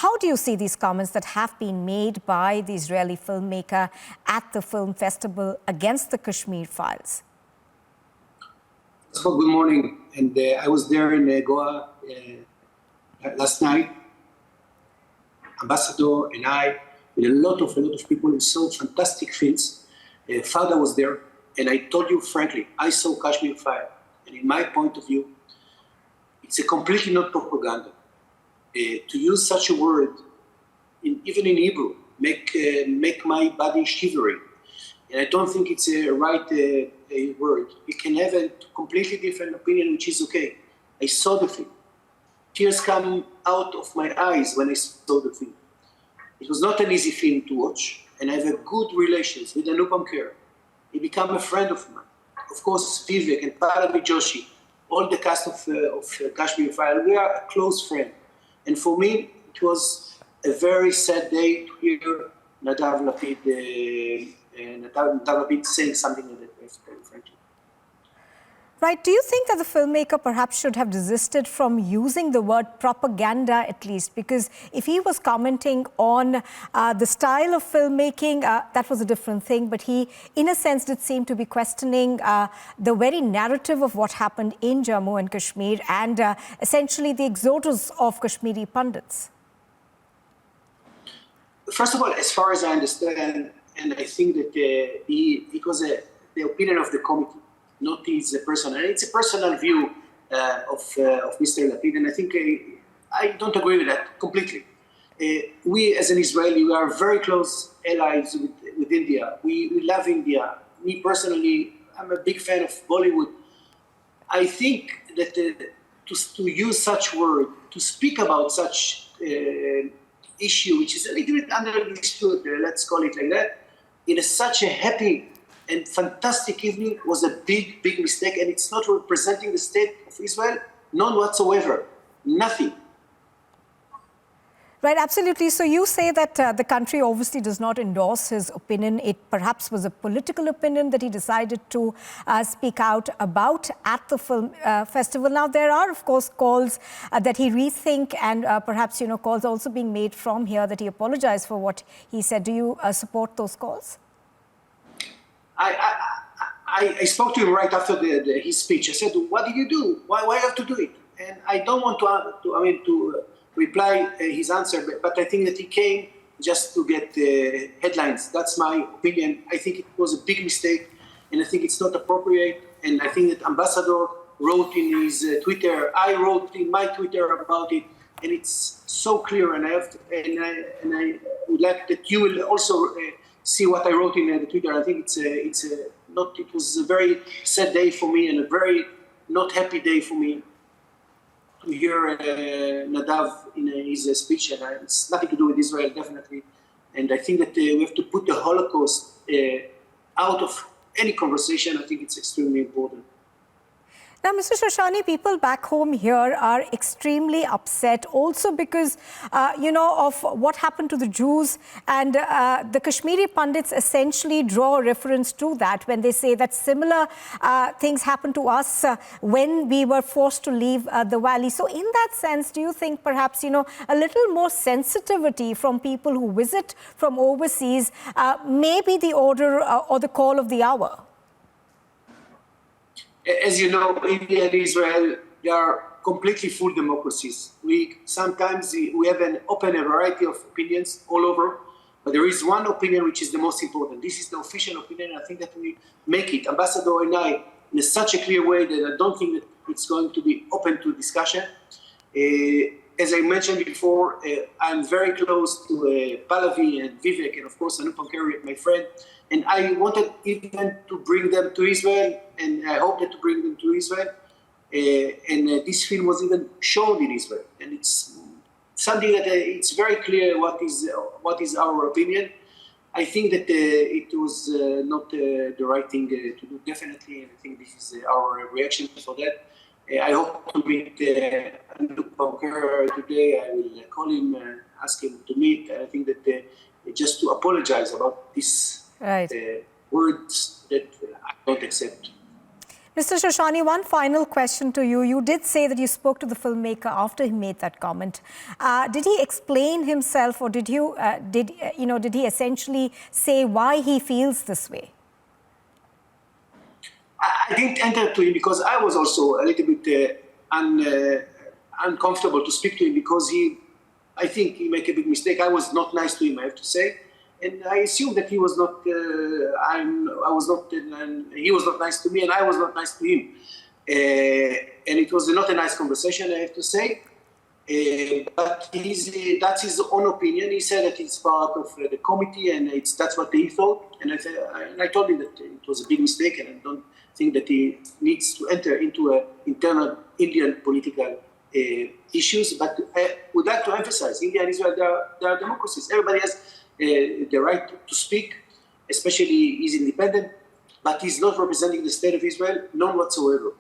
How do you see these comments that have been made by the Israeli filmmaker at the film festival against the Kashmir files? So good morning, and I was there in Goa last night. Ambassador and I, with a lot of people who saw fantastic films. Father was there, and I told you frankly, I saw Kashmir File, and in my point of view, it's a completely not propaganda. To use such a word, even in Hebrew, make my body shivery. And I don't think it's a right word. We can have a completely different opinion, which is okay. I saw the film. Tears come out of my eyes when I saw the film. It was not an easy film to watch, and I have a good relations with Anupam Kher. He became a friend of mine. Of course, Vivek and Pallavi Joshi, all the cast of Kashmir File, we are a close friend. And for me, it was a very sad day to hear Nadav Lapid saying something like that, frankly. Right. Do you think that the filmmaker perhaps should have desisted from using the word propaganda at least? Because if he was commenting on the style of filmmaking, that was a different thing. But he, in a sense, did seem to be questioning the very narrative of what happened in Jammu and Kashmir and essentially the exodus of Kashmiri pundits. First of all, as far as I understand, and I think that it was the opinion of the committee, not his personal. It's a personal view of Mr. Lapid, and I think I don't agree with that completely. We, as an Israeli, we are very close allies with India. We love India. Me personally, I'm a big fan of Bollywood. I think that to use such word, to speak about such issue, which is a little bit understood, let's call it like that, in such a happy and fantastic evening was a big, big mistake, and it's not representing the state of Israel, none whatsoever, nothing. Right, absolutely. So you say that the country obviously does not endorse his opinion. It perhaps was a political opinion that he decided to speak out about at the film festival. Now, there are, of course, calls that he rethink and perhaps, calls also being made from here that he apologized for what he said. Do you support those calls? I spoke to him right after his speech. I said, "What did you do? Why you have to do it?" And I don't want to reply his answer, but I think that he came just to get headlines. That's my opinion. I think it was a big mistake, and I think it's not appropriate. And I think that Ambassador wrote in his Twitter. I wrote in my Twitter about it, and it's so clear. And I would like that you will also see what I wrote in the Twitter. I think it was a very sad day for me and a very not happy day for me to hear Nadav in his speech, and it's nothing to do with Israel, definitely. And I think that we have to put the Holocaust out of any conversation. I think it's extremely important. Now, Mr. Shoshani, people back home here are extremely upset also because, of what happened to the Jews, and the Kashmiri pundits essentially draw a reference to that when they say that similar things happened to us when we were forced to leave the valley. So in that sense, do you think perhaps, a little more sensitivity from people who visit from overseas may be the order or the call of the hour? As you know, India and Israel, they are completely full democracies. Sometimes we have a variety of opinions all over, but there is one opinion which is the most important. This is the official opinion, and I think that we make it, Ambassador and I, in such a clear way that I don't think that it's going to be open to discussion. As I mentioned before, I'm very close to Pallavi and Vivek, and of course Anupam Kher, my friend. And I wanted even to bring them to Israel, and I hope that to bring them to Israel. And this film was even shown in Israel, and it's something that it's very clear what is our opinion. I think that it was not the right thing to do, definitely, and I think this is our reaction for that. I hope to meet Anupam Kher today. I will call him, ask him to meet. I think that just to apologize about this words that I don't accept. Mr. Shoshani, one final question to you. You did say that you spoke to the filmmaker after he made that comment. Did he explain himself, or did he essentially say why he feels this way? I didn't enter to him because I was also a little bit uncomfortable to speak to him because I think he made a big mistake. I was not nice to him, I have to say. And I assumed that he was not, he was not nice to me and I was not nice to him. And it was not a nice conversation, I have to say. But that's his own opinion. He said that it's part of the committee and that's what he thought. And I told him that it was a big mistake and I don't think that he needs to enter into internal Indian political issues. But I would like to emphasize, India and Israel, they are democracies. Everybody has the right to speak, especially he's independent, but he's not representing the state of Israel, none whatsoever.